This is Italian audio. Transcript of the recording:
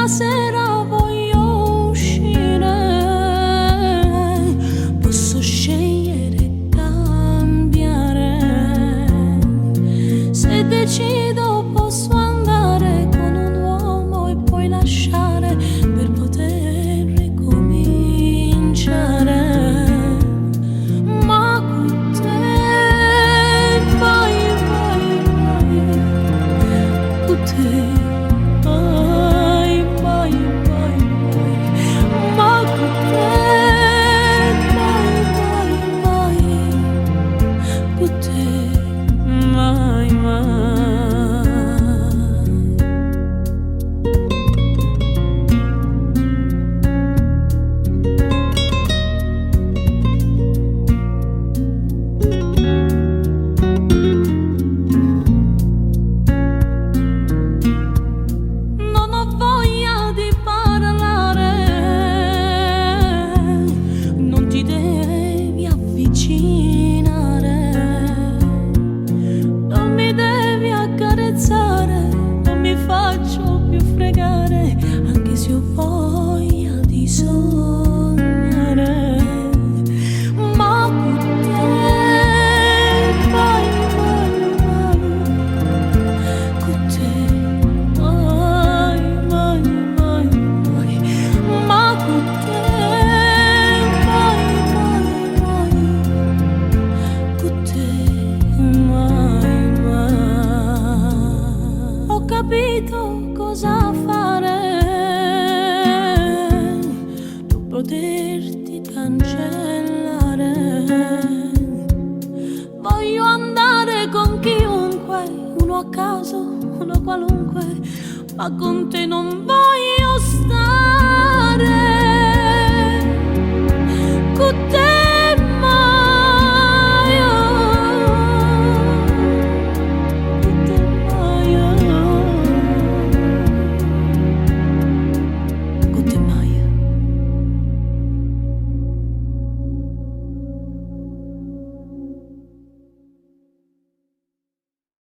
stasera voglio uscire, posso scegliere e cambiare. Se decido posso andare con un uomo e poi lasciare per poter ricominciare. Ma con te vai, vai, vai, con te vai, vai, vai, vai, ma con te vai, vai, vai, con te vai, vai. Non ho voglia di parlare, non ti devi avvicinare, non mi devi accarezzare, non mi faccio più fregare, anche se ho voglia di sognare. Ma con te vai, vai, vai, con te vai, vai, vai, vai, ma con te vai, vai, vai, con te vai, vai. Ho capito cosa fare per poterti cancellare. Voglio andare con chiunque, uno a caso, uno qualunque, ma con te non voglio